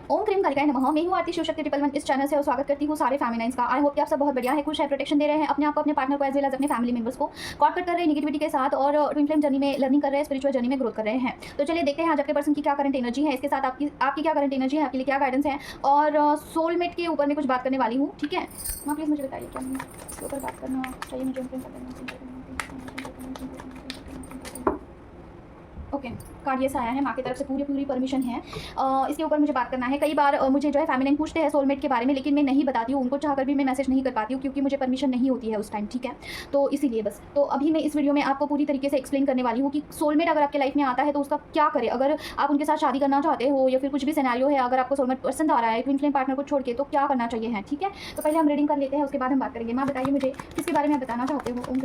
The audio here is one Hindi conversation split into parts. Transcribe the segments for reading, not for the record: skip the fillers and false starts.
ओम क्रीम कालिकाय नमः। मैं हूँ आरती शिव शक्ति 111 इस चैनल से स्वागत करती हूँ सारे फैमिनाइंस का। आई होप कि आप सब बहुत बढ़िया है, खुश है, प्रोटेक्शन दे रहे हैं अपने आप को, अपने पार्टनर को, एज वेल एज अपने फैमिली मेंबर्स को कॉट कट कर रहे हैं नेगेटिविटी के साथ और ट्विन फ्लेम जर्नी में लर्निंग कर रहे हैं, स्पिरिचुअल जर्नी में ग्रोथ कर रहे हैं। तो चलिए देखते हैं आज आपके पर्सन की क्या करंट एनर्जी है, इसके साथ आपकी क्या करंट एनर्जी है, आपके लिए क्या गाइडेंस है और सोलमेट के ऊपर मैं कुछ बात करने वाली हूँ। ठीक है, हाँ प्लीज़ मुझे बताइए क्या इसके ऊपर बात करना चाहिए मुझे। ओके, कार्ड ये से आया है, माँ की तरफ से पूरी परमिशन है। इसके ऊपर मुझे बात करना है। कई बार मुझे जो है फैमिली पूछते हैं सोलमेट के बारे में, लेकिन मैं नहीं बताती हूँ, उनको चाहकर भी मैं मैसेज नहीं कर पाती हूँ क्योंकि मुझे परमिशन नहीं होती है उस टाइम। ठीक है, तो इसीलिए बस तो अभी मैं इस वीडियो में आपको पूरी तरीके से एक्सप्लेन करने वाली हूँ कि सोलमेट अगर आपके लाइफ में आता है तो उसका क्या करे। अगर आप उनके साथ शादी करना चाहते हो या फिर कुछ भी सिनेरियो है, अगर आपको सोलमेट पसंद आ रहा है ट्विन फ्लेम पार्टनर को छोड़ के, तो क्या करना चाहिए है। ठीक है, तो पहले हम रीडिंग कर लेते हैं, उसके बाद हम बात करेंगे। माँ बताइए मुझे किसके बारे में आप बताना चाहते हो। ओम ओम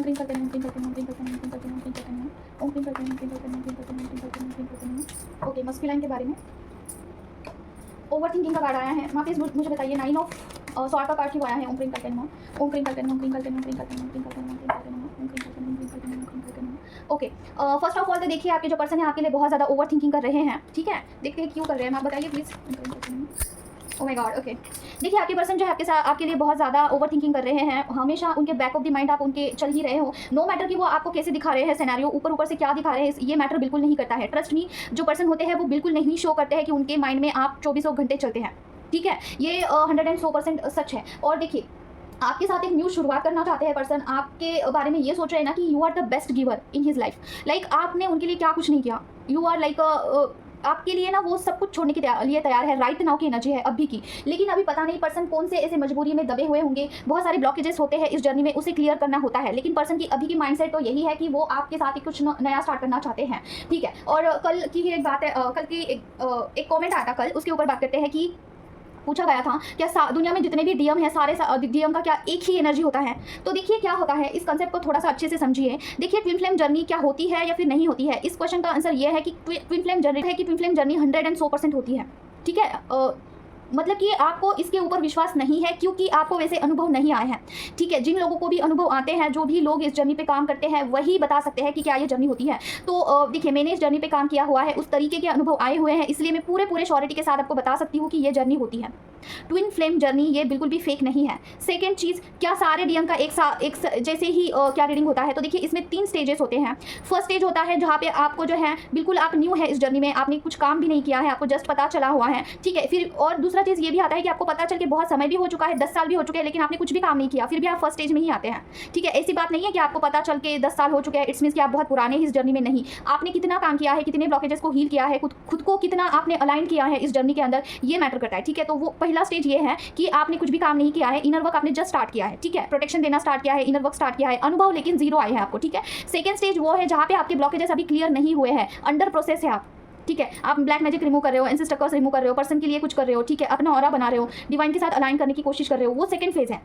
क्रीम करते हैं। ओके, मस्कुलाइन के बारे में ओवर थिंकिंग का कार्ड आया है। माँ प्लीज मुझे बताइए 9 ऑफ सॉर्ड का कार्ड क्यों आया है। ओम क्रीम करते हैं। ओके, फर्स्ट ऑफ ऑल तो देखिए आपके जो पर्सन है आपके लिए बहुत ज़्यादा ओवर थिंकिंग कर रहे हैं। ठीक है, देखते हैं क्यों कर रहे हैं। आप बताइए please. Oh my God. Okay, देखिए आपके पर्सन जो है आपके लिए बहुत ज़्यादा ओवर थिंकिंग कर रहे हैं। हमेशा उनके बैक ऑफ द माइंड आप उनके चल ही रहे हो। नो मैटर कि वो आपको कैसे दिखा रहे हैं सिनेरियो, ऊपर से क्या दिखा रहे हैं, ये मैटर बिल्कुल नहीं करता है। ट्रस्ट मी, जो पर्सन होते हैं वो बिल्कुल नहीं शो करते हैं कि उनके माइंड में आप 24 घंटे चलते हैं। ठीक है, ये 100% सच है। और देखिए आपके साथ एक न्यू शुरुआत करना चाहते हैं पर्सन, आपके बारे में ये सोच रहे हैं ना कि you are the best giver in his life. Like आपने उनके लिए क्या कुछ नहीं किया, यू आर लाइक आपके लिए ना वो सब कुछ छोड़ने के लिए तैयार है। राइट नाउ की एनर्जी है अभी की, लेकिन अभी पता नहीं पर्सन कौन से ऐसे मजबूरी में दबे हुए होंगे। बहुत सारे ब्लॉकेजेस होते हैं इस जर्नी में, उसे क्लियर करना होता है। लेकिन पर्सन की अभी की माइंडसेट तो यही है कि वो आपके साथ ही कुछ नया स्टार्ट करना चाहते हैं। ठीक है, और कल की ही एक बात है, कल की एक कॉमेंट आया था कल, उसके ऊपर बात करते हैं कि पूछा गया था क्या दुनिया में जितने भी डीएम हैं सारे डीएम का क्या एक ही एनर्जी होता है। तो देखिए क्या होता है, इस कंसेप्ट को थोड़ा सा अच्छे से समझिए। देखिए ट्विन फ्लेम जर्नी क्या होती है या फिर नहीं होती है, इस क्वेश्चन का आंसर ये है कि ट्विन फ्लेम जर्नी 100% होती है। ठीक है, मतलब कि आपको इसके ऊपर विश्वास नहीं है क्योंकि आपको वैसे अनुभव नहीं आए हैं। ठीक है, जिन लोगों को भी अनुभव आते हैं, जो भी लोग इस जर्नी पे काम करते हैं, वही बता सकते हैं कि क्या ये जर्नी होती है। तो देखिए मैंने इस जर्नी पे काम किया हुआ है, उस तरीके के अनुभव आए हुए हैं, इसलिए मैं पूरे श्योरिटी के साथ आपको बता सकती हूँ कि ये जर्नी होती है। ट्विन फ्लेम जर्नी ये बिल्कुल भी फेक नहीं है। सेकेंड चीज़, क्या सारे डीएम का एक जैसे ही क्या रीडिंग होता है, तो देखिए इसमें 3 स्टेजेस होते हैं। फर्स्ट स्टेज होता है जहाँ पे आपको जो है बिल्कुल आप न्यू है इस जर्नी में, आपने कुछ काम भी नहीं किया है, आपको जस्ट पता चला हुआ है। ठीक है, फिर और दूसरा चीज़ ये भी आता है कि आपको पता चल के बहुत समय भी हो चुका है, 10 साल भी हो चुके हैं, लेकिन आपने कुछ भी काम नहीं किया, फिर भी आप फर्स्ट स्टेज में ही आते हैं। ठीक है, ऐसी बात नहीं है कि आपको पता चल के 10 साल हो चुके हैं इट्स मीन्स कि आप बहुत पुराने ही इस जर्नी में नहीं। आपने कितना काम किया है, कितने ब्लॉकेजेस को हील किया है, खुद को कितना आपने अलाइन किया है इस जर्नी के अंदर, ये मैटर करता है। ठीक है, तो वो पहला स्टेज ये है कि आपने कुछ भी काम नहीं किया है, इनर वर्क आपने जस्ट स्टार्ट किया है। ठीक है, प्रोटेक्शन देना स्टार्ट किया है, इनर वर्क स्टार्ट किया है, अनुभव लेकिन 0 आए हैं आपको। ठीक है, सेकंड स्टेज वो है जहाँ पे आपके ब्लॉकेजेस अभी क्लियर नहीं हुए हैं, अंडर प्रोसेस है आप। ठीक है, आप ब्लैक मैजिक रिमूव कर रहे हो, एंसेस्टर कर्स रिमूव कर रहे हो, पर्सन के लिए कुछ कर रहे हो। ठीक है, अपना ऑरा बना रहे हो, डिवाइन के साथ अलाइन करने की कोशिश कर रहे हो, वो सेकंड फेज है।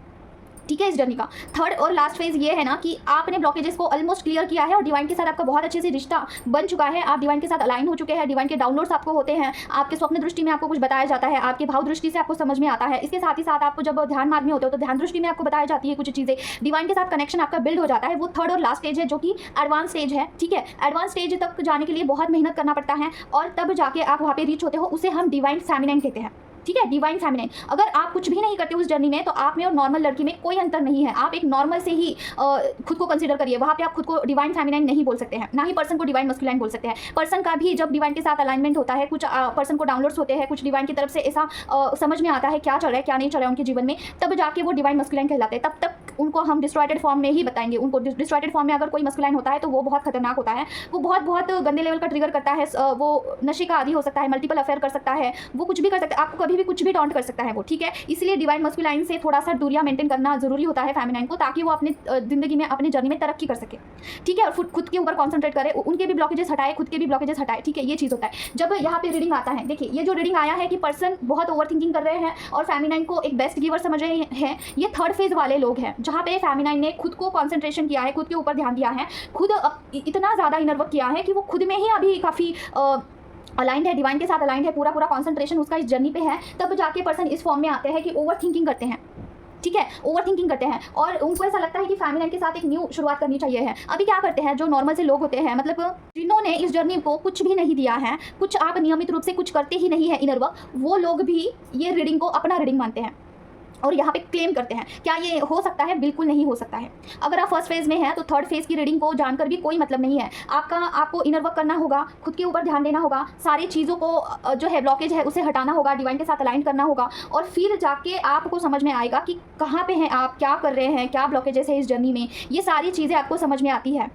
ठीक है, इस जर्नी का थर्ड और लास्ट फेज ये है ना कि आपने ब्लॉकेजेस को ऑलमोस्ट क्लियर किया है और डिवाइन के साथ आपका बहुत अच्छे से रिश्ता बन चुका है। आप डिवाइन के साथ अलाइन हो चुके हैं, डिवाइन के डाउनलोड्स आपको होते हैं, आपके स्वप्न दृष्टि में आपको कुछ बताया जाता है, आपके भाव दृष्टि से आपको समझ में आता है। इसके साथ ही साथ आपको जब ध्यान मार्ग में होते हो तो ध्यान दृष्टि में आपको बताई जाती है कुछ चीज़ें, डिवाइन के साथ कनेक्शन आपका बिल्ड हो जाता है। वो थर्ड और लास्ट स्टेज है जो कि एडवांस स्टेज है। ठीक है, एडवांस स्टेज तक जाने के लिए बहुत मेहनत करना पड़ता है और तब जाके आप वहाँ पे रीच होते हो, उसे हम डिवाइन फेमिनाइन कहते हैं। ठीक है, डिवाइन फेमिनाइन। अगर आप कुछ भी नहीं करते उस जर्नी में तो आप में और नॉर्मल लड़की में कोई अंतर नहीं है। आप एक नॉर्मल से ही खुद को कंसीडर करिए, वहाँ पे आप खुद को डिवाइन फेमिनाइन नहीं बोल सकते हैं, ना ही पर्सन को डिवाइन मस्कुलाइन बोल सकते हैं। पर्सन का भी जब डिवाइन के साथ अलाइनमेंट होता है, कुछ पर्सन को डाउनलोड्स होते हैं, कुछ डिवाइन की तरफ से ऐसा समझ में आता है क्या चल रहा है क्या नहीं चल रहा है उनके जीवन में, तब जाके वो डिवाइन मस्कुलाइन कहलाते हैं। तब तक उनको हम डिस्ट्रॉयटेड फॉर्म में ही बताएंगे। उनको डिस्ट्रॉयटेड फॉर्म में अगर कोई मस्कुलाइन होता है तो वो बहुत खतरनाक होता है, वो बहुत गंदे लेवल का ट्रिगर करता है, वो नशे का आदी हो सकता है, मल्टीपल अफेयर कर सकता है, वो कुछ भी कर सकता है, आपको कभी भी कुछ भी टॉन्ट कर सकता है वो। ठीक है, इसलिए डिवाइन मस्कुलाइन से थोड़ा सा दूरियां मेंटेन करना जरूरी होता है फेमिनाइन को, ताकि वो अपने जिंदगी में अपनी जर्नी में तरक्की कर सके। ठीक है, और खुद के ऊपर कॉन्सेंट्रेट करे, उनके भी ब्लॉकेजेस हटाए, खुद के भी ब्लॉकेजेस हटाए। ठीक है, ये चीज़ होता है जब यहाँ पे रीडिंग आता है। देखिए ये जो रीडिंग आया है कि पर्सन बहुत ओवर थिंकिंग कर रहे हैं और फेमिनाइन को एक बेस्ट गिवर समझ रहे हैं, ये थर्ड फेज वाले लोग हैं जहाँ पे फेमिनाइन ने खुद को कॉन्सेंट्रेशन किया है, खुद के ऊपर ध्यान दिया है, खुद इतना ज़्यादा इनर वर्क किया है कि वो खुद में ही अभी काफ़ी अलाइंड है, डिवाइन के साथ अलाइंड है, पूरा कंसंट्रेशन उसका इस जर्नी पे है। तब जाके पर्सन इस फॉर्म में आते हैं कि ओवर थिंकिंग करते हैं। ठीक है, ओवर थिंकिंग करते हैं और उनको ऐसा लगता है कि फेमिनाइन के साथ एक न्यू शुरुआत करनी चाहिए है। अभी क्या करते हैं जो नॉर्मल से लोग होते हैं, मतलब जिन्होंने इस जर्नी को कुछ भी नहीं दिया है, कुछ आप नियमित रूप से कुछ करते ही नहीं है इनर वर्क, वो लोग भी ये रीडिंग को अपना रीडिंग मानते हैं और यहाँ पे क्लेम करते हैं। क्या ये हो सकता है? बिल्कुल नहीं हो सकता है। अगर आप फर्स्ट फेज़ में हैं तो थर्ड फेज़ की रीडिंग को जानकर भी कोई मतलब नहीं है। आपको इनर वर्क करना होगा, खुद के ऊपर ध्यान देना होगा, सारी चीज़ों को जो है ब्लॉकेज है उसे हटाना होगा, डिवाइन के साथ अलाइन करना होगा और फिर जाके आपको समझ में आएगा कि कहाँ पे हैं आप, क्या कर रहे हैं, क्या ब्लॉकेजेस है इस जर्नी में। ये सारी चीज़ें आपको समझ में आती है,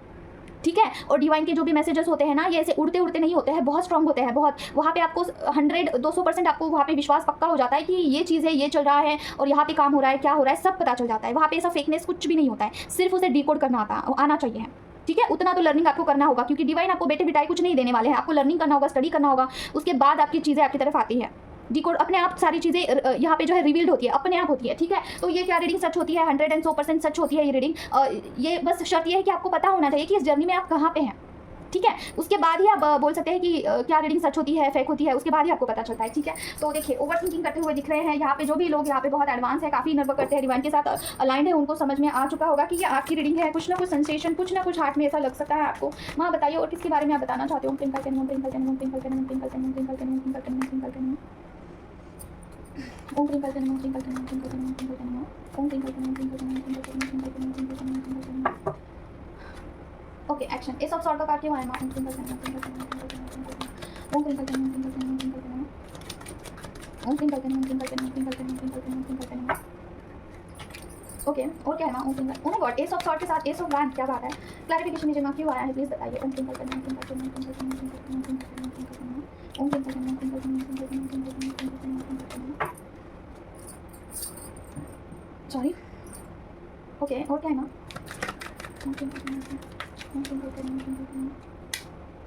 ठीक है। और डिवाइन के जो भी मैसेजेस होते हैं ना, ये ऐसे उड़ते उड़ते नहीं होते हैं, बहुत स्ट्रांग होते हैं, बहुत। वहाँ पे आपको 100-200% आपको वहाँ पे विश्वास पक्का हो जाता है कि ये चीज़ है, ये चल रहा है और यहाँ पे काम हो रहा है, क्या हो रहा है, सब पता चल जाता है। वहाँ पे ऐसा फेकनेस कुछ भी नहीं होता है, सिर्फ उसे डिकोड करना आना चाहिए है, ठीक है। उतना तो लर्निंग आपको करना होगा, क्योंकि डिवाइन आपको बेटे बिटाई कुछ नहीं देने वाले हैं। आपको लर्निंग करना होगा, स्टडी करना होगा, उसके बाद आपकी चीज़ें आपकी तरफ आती है। डिकोड अपने आप सारी चीज़ें यहाँ पे जो है रिवील्ड होती है, अपने आप होती है, ठीक है। तो ये क्या रीडिंग सच होती है? 100% सच होती है ये रीडिंग। ये बस शर्त ये है कि आपको पता होना चाहिए कि इस जर्नी में आप कहाँ पे हैं, ठीक है। उसके बाद ही आप बोल सकते हैं कि क्या रीडिंग सच होती है, फेक होती है, उसके बाद ही आपको पता चलता है, ठीक है। तो देखिए, ओवर थिंकिंग करते हुए दिख रहे हैं यहाँ पे जो भी लोग यहाँ पे बहुत एडवांस है, काफ़ी इनर वर्क करते हैं, डिवाइन के साथ अलाइंड है, उनको समझ में आ चुका होगा कि ये आपकी रीडिंग है। कुछ ना कुछ सेंसेशन, कुछ ना कुछ हार्ट में ऐसा लग सकता है आपको। वहाँ बताइए और किसके बारे में आप बताना चाहते हो? Okay, action. S of sword का कार्ड क्यों आया? ओके, और क्या है? Oh my God, S of sword के साथ एस ऑफ वैंड, क्या बात है? क्लैरिफिकेशन दीजिए, क्यों आया है प्लीज बताइए। सॉरी, ओके, और क्या है ना?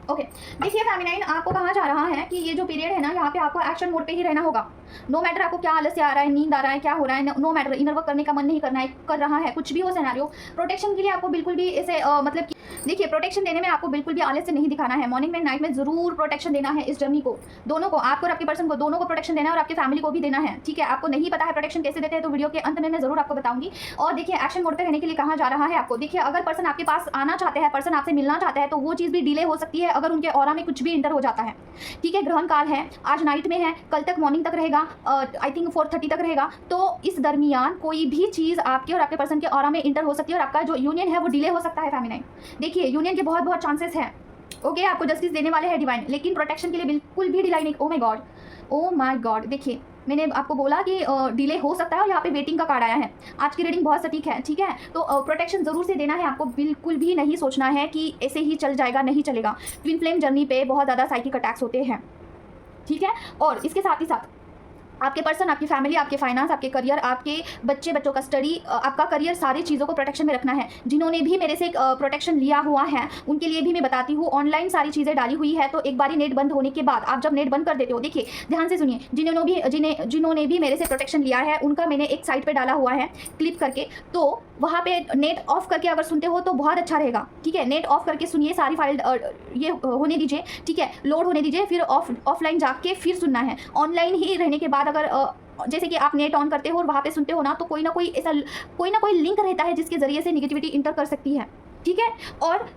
ओके, देखिए फेमिनाइन आपको कहा जा रहा है कि ये जो पीरियड है ना, यहाँ पे आपको एक्शन मोड पे ही रहना होगा। नो मैटर आपको क्या आलस्य आ रहा है, नींद आ रहा है, क्या हो रहा है, नो मैटर इनर वर्क करने का मन नहीं करना है, कर रहा है, कुछ भी हो सिनेरियो, प्रोटेक्शन के लिए आपको बिल्कुल भी ऐसे मतलब कि देखिए, प्रोटेक्शन देने में आपको बिल्कुल भी आलस्य नहीं दिखाना है। मॉर्निंग में, नाइट में जरूर प्रोटेक्शन देना है इस जर्नी को, दोनों को, आपको और आपके पर्सन को, दोनों को प्रोटेक्शन देना है और आपकी फैमिली को भी देना है, ठीक है। आपको नहीं पता है प्रोटेक्शन कैसे देते हैं तो वीडियो के अंत में मैं जरूर आपको बताऊंगी। और देखिए, एक्शन मोड पे रहने के लिए कहा जा रहा है आपको। देखिए, अगर पर्सन आपके पास आना चाहते हैं, पर्सन आपसे मिलना चाहता है, तो वो चीज़ भी डिले हो सकती है अगर उनके ऑरा में कुछ भी इंटर हो जाता है, ठीक है। ग्रहण काल है, आज नाइट में है, कल तक मॉर्निंग तक रहेगा, आई थिंक 4:30 तक रहेगा। तो इस दरमियान कोई भी चीज़ आपके और आपके पर्सन के ऑरा में इंटर हो सकती है और आपका जो यूनियन है वो डिले हो सकता है फेमिनाइन। देखिए, यूनियन के बहुत चांसेस हैं, ओके। आपको जस्टिस देने वाले हैं डिवाइन, लेकिन प्रोटेक्शन के लिए बिल्कुल भी डिले नहीं। ओ माय गॉड, देखिए, मैंने आपको बोला कि डिले हो सकता है और यहाँ पे वेटिंग का कार्ड आया है। आज की रीडिंग बहुत सटीक है, ठीक है। तो प्रोटेक्शन जरूर से देना है आपको, बिल्कुल भी नहीं सोचना है कि ऐसे ही चल जाएगा, नहीं चलेगा। ट्विन फ्लेम जर्नी पे बहुत ज़्यादा साइकिक अटैक्स होते हैं, ठीक है। और इसके साथ ही साथ आपके पर्सन, आपकी फैमिली, आपके फाइनेंस, आपके करियर, आपके बच्चों का स्टडी, आपका करियर, सारी चीज़ों को प्रोटेक्शन में रखना है। जिन्होंने भी मेरे से प्रोटेक्शन लिया हुआ है उनके लिए भी मैं बताती हूँ, ऑनलाइन सारी चीज़ें डाली हुई है। तो एक बारी नेट बंद होने के बाद आप जब नेट बंद कर देते हो, देखिए ध्यान से सुनिए, जिन्होंने भी मेरे से प्रोटेक्शन लिया है उनका मैंने एक साइट पर डाला हुआ है क्लिप करके, तो वहाँ पे नेट ऑफ करके अगर सुनते हो तो बहुत अच्छा रहेगा, ठीक है। नेट ऑफ करके सुनिए, सारी फाइल ये होने दीजिए, ठीक है, लोड होने दीजिए, फिर ऑफलाइन जाके फिर सुनना है। ऑनलाइन ही रहने के बाद अगर जैसे कि आप नेट ऑन करते हो और वहाँ पे सुनते हो ना, तो कोई ना कोई लिंक रहता है जिसके जरिए से निगेटिविटी इंटर कर सकती है, ठीक है। और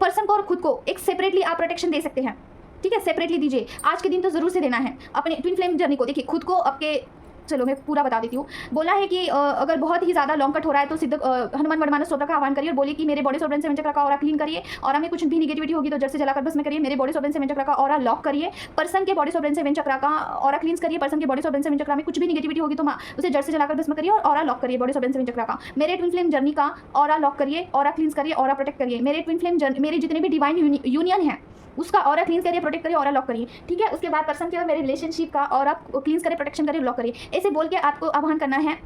पर्सन को और खुद को एक सेपरेटली आप प्रोटेक्शन दे सकते हैं, ठीक है, सेपरेटली दीजिए। आज के दिन तो जरूर से देना है अपने ट्विन फ्लेम जर्नी को। देखिए, खुद को आपके, चलो मैं पूरा बता देती हूँ। बोला है कि अगर बहुत ही ज़्यादा लॉन्ग कट हो रहा है तो सिद्ध हनुमान वर्धमान स्तोत्र का आह्वान करिए और बोलिए कि मेरे बॉडी सोब्रेन सेवन चक्र का ऑरा क्लीन करिए, और हमें कुछ भी निगेटिविटी होगी तो जड़ से जलाकर भस्म करिए। मेरे बॉडी सोब्रेन सेवन चक्र का ऑरा लॉक करिए, पर्सन के बॉडी सोब्रेन सेवन चक्र का ऑरा क्लींस करिए, पर्सन के बॉडी सोब्रेन सेवन चक्र में कुछ भी निगेटिविटी होगी तो उसे जड़ से जलाकर भस्म करिए और ऑरा लॉक करिए बॉडी सोब्रेन सेवन चक्र का। मेरे ट्विन फ्लेम जर्नी का ऑरा लॉक करिए, ऑरा क्लींस करिए, ऑरा प्रोटेक्ट करिए। मेरे ट्विन फ्लेम मेरे जितने भी डिवाइन यूनियन है उसका ऑरा क्लींस करिए, प्रोटेक्ट करिए, ऑरा लॉक करिए, ठीक है। उसके बाद पर्सन के और मेरे रिलेशनशिप का ऑरा क्लींस करिए, प्रोटेक्शन करिए, लॉक करिए। ऐसे बोल के आपको आह्वान करना है।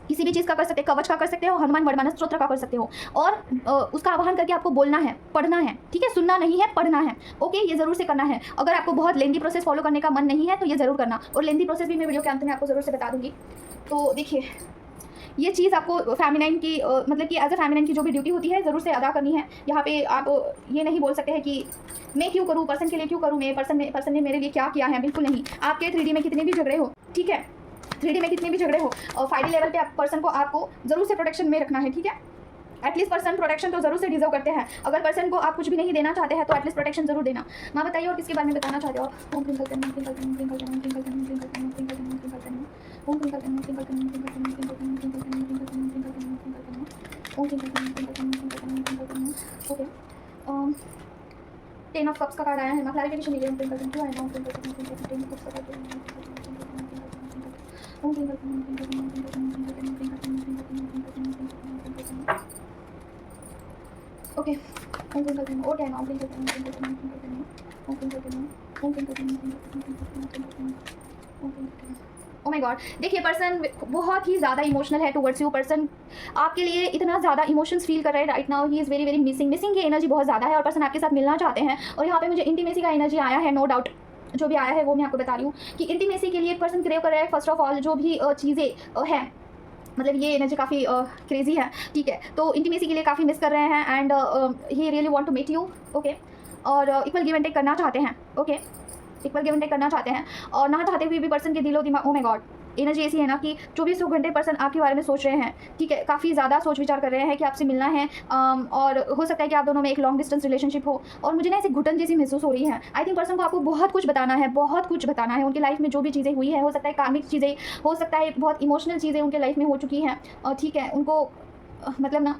किसी भी चीज़ का कर सकते हो, कवच का कर सकते हो, हनुमान वर्धमान स्तोत्र का कर सकते हो, और उसका आह्वान करके आपको बोलना है, पढ़ना है, ठीक है। सुनना नहीं है, पढ़ना है, ओके। ये जरूर से करना है। अगर आपको बहुत लेंदी प्रोसेस फॉलो करने का मन नहीं है तो ये जरूर करना, और लेंदी प्रोसेस भी मैं वीडियो के अंत में आपको जरूर से बता दूंगी। तो देखिए, ये चीज़ आपको फेमिनाइन की मतलब कि एज ए फेमिनाइन की जो भी ड्यूटी होती है ज़रूर से अदा करनी है। यहाँ पे आप ये नहीं बोल सकते हैं कि मैं क्यों करूँ, पर्सन के लिए क्यों करूँ, मैं पर्सन ने मेरे लिए क्या किया है, बिल्कुल नहीं। आपके 3D में कितने भी झगड़े हो, ठीक है, 3D में कितने भी झगड़े हो, 5D लेवल पे पर्सन को आपको ज़रूर से प्रोटेक्शन में रखना है, ठीक है। एटलीस्ट पर्सन प्रोटेक्शन तो जरूर से डिजर्व करते हैं। अगर पर्सन को आप कुछ भी नहीं देना चाहते हैं तो एटलीस्ट प्रोटेक्शन जरूर देना। माँ बताइए और किसके बारे में बताना चाहते हो आप? ओम ट्विंकल टनम ट्विंकल टनम ट्विंकल टनम ट्विंकल टनम ट्विंकल टनम ट्विंकल टनम ट्विंकल टनम ओम ट्विंकल टनम ट्विंकल टनम ट्विंकल टनम ट्विंकल टनम ट्विंकल टनम ट्विंकल टनम ट्विंकल टनम ट्विंकल टनम ओम ट्विंकल टनम ट्विंकल टनम ट्विंकल टनम ट्विंकल टनम। ओके, 10 ऑफ कप्स का कार्ड आया है। मैं क्लैरिफिकेशन दे रही हूँ। ट्विंकल टनम क्यों आया? ओम ट्विंकल टनम ट्विंकल टनम 10 ऑफ कप्स का कार्ड ओम ट्विंकल टनम ट्विंकल टनम ट्विंकल टनम ट्विंकल टनम ट्विंकल टनम ट्विंकल टनम ट्विंकल टनम ट्विंकल टनम ट्विंकल टनम। ओके, ओम ट्विंकल टनम और क्या है? ओम ट्विंकल टनम ट्विंकल टनम ट्विंकल टनम ओम ट्विंकल टनम ओम ट्विंकल टनम ट्विंकल टनम ओम ट्विंकल टनम। ओ माय गॉड, देखिए पर्सन बहुत ही ज़्यादा इमोशनल है टुवर्ड्स यू। पर्सन आपके लिए इतना ज़्यादा इमोशंस फील कर रहे हैं right now. He is very very missing की एनर्जी बहुत ज़्यादा है और पर्सन आपके साथ मिलना चाहते हैं। और यहाँ पे मुझे इंटीमेसी का एनर्जी आया है, नो डाउट। जो भी आया है वो मैं आपको बता रही हूँ कि इंटीमेसी के लिए पर्सन क्रेव कर रहा है। फर्स्ट ऑफ ऑल जो भी चीज़ें हैं, मतलब ये एनर्जी काफ़ी क्रेजी है, ठीक है। तो इंटीमेसी के लिए काफ़ी मिस कर रहे हैं and he really want to meet you, okay. और इक्वल गिव एंड टेक करना चाहते हैं, okay. Equal give and take करना चाहते हैं और ना चाहते हुए भी पर्सन के दिलो दिमाग, ओ माय गॉड, एनर्जी ऐसी है ना कि 24 घंटे पर्सन आपके बारे में सोच रहे हैं, ठीक है। काफ़ी ज़्यादा सोच विचार कर रहे हैं कि आपसे मिलना है और हो सकता है कि आप दोनों में एक लॉन्ग डिस्टेंस रिलेशनशिप हो। और मुझे ना ऐसी घुटन जैसी महसूस हो रही है। आई थिंक पर्सन को आपको बहुत कुछ बताना है, बहुत कुछ बताना है। उनकी लाइफ में जो भी चीज़ें हुई है, हो सकता है कार्मिक चीज़ें, हो सकता है बहुत इमोशनल चीज़ें उनके लाइफ में हो चुकी हैं, ठीक है। उनको मतलब ना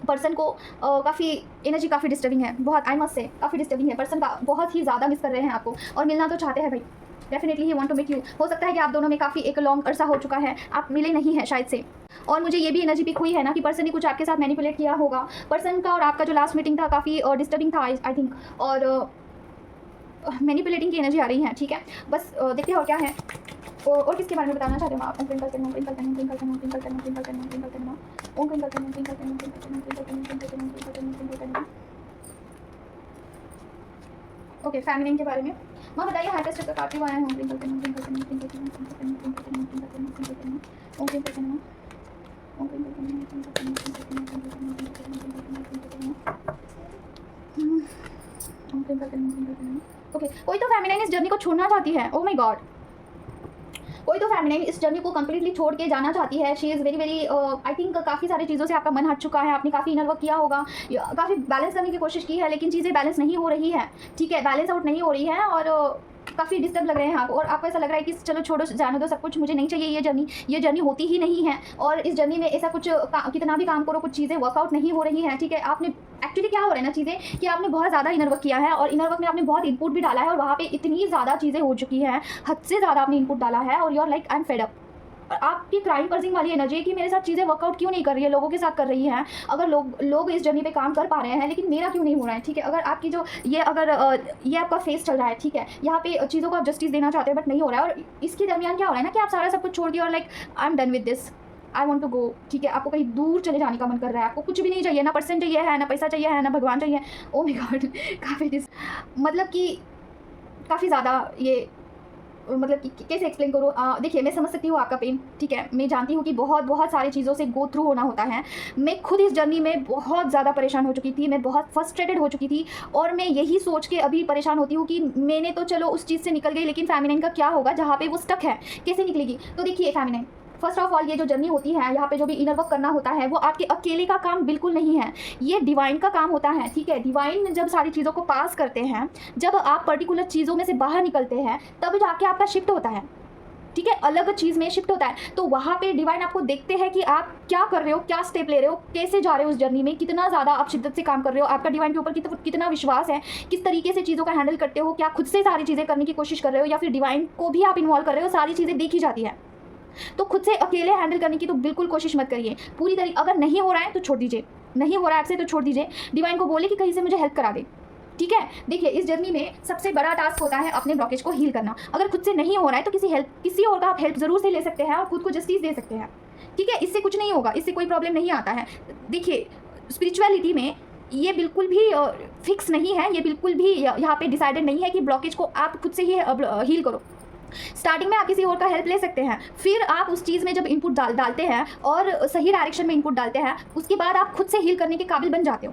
पर्सन को काफ़ी एनर्जी काफ़ी डिस्टर्बिंग है, बहुत, आई मस्ट से काफ़ी डिस्टर्बिंग है। पर्सन का बहुत ही ज़्यादा मिस कर रहे हैं आपको और मिलना तो चाहते हैं भाई, definitely he want to meet you. हो सकता है कि आप दोनों में काफ़ी एक लॉन्ग अरसा हो चुका है, आप मिले नहीं हैं शायद से। और मुझे ये भी एनर्जी पिक हुई है ना कि पर्सन ने कुछ आपके साथ मैनिपुलेट किया होगा। पर्सन का और आपका जो लास्ट मीटिंग था काफ़ी डिस्टर्बिंग था आई थिंक, और मैनिपुलेटिंग की एनर्जी आ रही है, ठीक है। बस देखते हैं और क्या है। और किसके बारे में बताना चाहते हो आप? ओम ट्विंकल टनम ट्विंकल टनम ट्विंकल टनम ट्विंकल टनम ट्विंकल टनम ट्विंकल टनम ओम ट्विंकल टनम ट्विंकल टनम ट्विंकल टनम ट्विंकल टनम ट्विंकल टनम ट्विंकल टनम ट्विंकल टनम। ओके, फैमिली के बारे में माँ बताइए। हाईएस्ट का काफी आया है। ओम ट्विंकल टनम ट्विंकल टनम ट्विंकल टनम ट्विंकल टनम ट्विंकल टनम ट्विंकल टनम ट्विंकल टनम ओम ट्विंकल टनम ओम ट्विंकल टनम ट्विंकल टनम ट्विंकल टनम ट्विंकल टनम ट्विंकल टनम ट्विंकल टनम ओम ट्विंकल टनम ट्विंकल टनम। ओके, कोई तो फेमिनाइन इस जर्नी को छोड़ना चाहती है। ओह माय गॉड, कोई तो फेमिनाइन इस जर्नी को कम्प्लीटली छोड़ के जाना चाहती है। She is very very I think काफ़ी सारी चीज़ों से आपका मन हट चुका है। आपने काफ़ी इनर वर्क किया होगा, काफ़ी बैलेंस करने की कोशिश की है, लेकिन चीज़ें बैलेंस नहीं हो रही है, ठीक है। बैलेंस आउट नहीं हो रही है और काफ़ी डिस्टर्ब लग रहे हैं आप। और आपको ऐसा लग रहा है कि चलो छोड़ो, जाने दो सब कुछ, मुझे नहीं चाहिए ये जर्नी होती ही नहीं है। और इस जर्नी में ऐसा कुछ कितना भी काम करो, कुछ चीज़ें वर्कआउट नहीं हो रही हैं, ठीक है। आपने एक्चुअली क्या हो रहा है ना चीज़ें कि आपने बहुत ज़्यादा इनर वर्क किया है और इनर वर्क में आपने बहुत इनपुट भी डाला है और वहाँ पे इतनी ज़्यादा चीज़ें हो चुकी हैं, हद से ज़्यादा आपने इनपुट डाला है और you are like I am fed up. और आपकी क्राइम पर्सिंग वाली एनर्जी कि मेरे साथ चीज़ें वर्कआउट क्यों नहीं कर रही है, लोगों के साथ कर रही हैं। अगर लोग इस जर्नी पे काम कर पा रहे हैं लेकिन मेरा क्यों नहीं हो रहा है, ठीक है। अगर आपकी जो ये आपका फेस चल रहा है, ठीक है, यहाँ पे चीज़ों को आप जस्टिस देना चाहते हैं बट नहीं हो रहा है। और इसके दरमियान क्या हो रहा है ना कि आप सारा सब कुछ छोड़ दिया और like I am done with this, I want to go, ठीक है। आपको कहीं दूर चले जाने का मन कर रहा है, आपको कुछ भी नहीं चाहिए, ना पर्सन चाहिए है, ना पैसा चाहिए है, ना भगवान चाहिए। ओ माय गॉड, काफ़ी मतलब कि काफ़ी ज़्यादा ये मतलब कि कैसे एक्सप्लेन करूँ। देखिए मैं समझ सकती हूँ आपका पेन, ठीक है। मैं जानती हूँ कि बहुत सारी चीज़ों से गो थ्रू होना होता है। मैं खुद इस जर्नी में बहुत ज़्यादा परेशान हो चुकी थी, मैं बहुत फ्रस्ट्रेटेड हो चुकी थी और मैं यही सोच के अभी परेशान होती हूँ कि मैंने तो चलो उस चीज़ से निकल गई, लेकिन फेमिनाइन का क्या होगा जहाँ पे वो स्टक है, कैसे निकलेगी। तो देखिए फेमिनाइन, फर्स्ट ऑफ ऑल ये जो जर्नी होती है, यहाँ पे जो भी इनर वर्क करना होता है वो आपके अकेले का काम बिल्कुल नहीं है, ये डिवाइन का काम होता है, ठीक है। डिवाइन जब सारी चीज़ों को पास करते हैं, जब आप पर्टिकुलर चीज़ों में से बाहर निकलते हैं, तब जाके आपका शिफ्ट होता है, ठीक है, अलग चीज़ में शिफ्ट होता है। तो वहाँ पे डिवाइन आपको देखते हैं कि आप क्या कर रहे हो, क्या स्टेप ले रहे हो, कैसे जा रहे हो उस जर्नी में, कितना ज़्यादा आप शिद्दत से काम कर रहे हो, आपका डिवाइन के ऊपर कितना विश्वास है, किस तरीके से चीज़ों का हैंडल करते हो, क्या खुद से सारी चीज़ें करने की कोशिश कर रहे हो या फिर डिवाइन को भी आप इन्वॉल्व कर रहे हो, सारी चीज़ें देखी जाती है। तो खुद से अकेले हैंडल करने की तो बिल्कुल कोशिश मत करिए पूरी तरीके। अगर नहीं हो रहा है तो छोड़ दीजिए, नहीं हो रहा है आपसे तो छोड़ दीजिए। डिवाइन को बोले कि कहीं से मुझे हेल्प करा दे, ठीक है। देखिए इस जर्नी में सबसे बड़ा टास्क होता है अपने ब्लॉकेज को हील करना। अगर खुद से नहीं हो रहा है तो किसी और का आप हेल्प ज़रूर से ले सकते हैं और खुद को जस्टिस दे सकते हैं, ठीक है। इससे कुछ नहीं होगा, इससे कोई प्रॉब्लम नहीं आता है। देखिए स्पिरिचुअलिटी में ये बिल्कुल भी फिक्स नहीं है, ये बिल्कुल भी यहाँ पे डिसाइडेड नहीं है कि ब्लॉकेज को आप खुद से ही हील करो। स्टार्टिंग में आप किसी और का हेल्प ले सकते हैं, फिर आप उस चीज़ में जब इनपुट डालते हैं और सही डायरेक्शन में इनपुट डालते हैं, उसके बाद आप खुद से हील करने के काबिल बन जाते हो,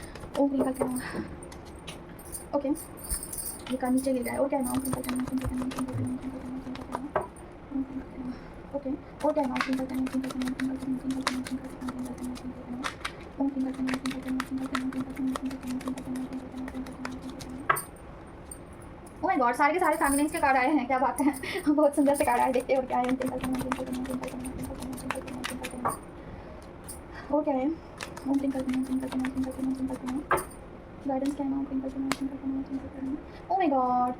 ओम ट्विंकल करना, ओके ये का नीचे गिर जाए। और क्या है ना, ओम ट्विंकल करना, ट्विंकल करना, ट्विंकल करना, ट्विंकल करना, ट्विंकल करना, ओम ट्विंकल करना, ओके। और क्या है ना, ट्विंकल करना, ट्विंकल करना, ट्विंकल करना, ट्विंकल करना, ट्विंकल करना, ट्विंकल करना, ट्विंकल करना, ओम ट्विंकल करना, ट्विंकल करना, ट्विंकल करना, ट्विंकल करना, ट्विंकल करना, ट्विंकल करना, ट्विंकल करना, ट्विंकल करना, ट्विंकल करना। ओह माय गॉड, सारे के सारे फेमिनिन्स के कार्ड आए हैं, क्या बात है। बहुत सुंदर से कार्ड आए, देखते हैं और क्या है। ट्विंकल करना, ट्विंकल करना, ट्विंकल करना, ट्विंकल करना, ट्विंकल करना, ट्विंकल करना, और क्या है। ओम ट्विंकल करना, ट्विंकल करना, ट्विंकल करना, ट्विंकल करना, गाइडेंस क्या है ना, ट्विंकल करना, ट्विंकल करना, ट्विंकल करना। ओह माय गॉड,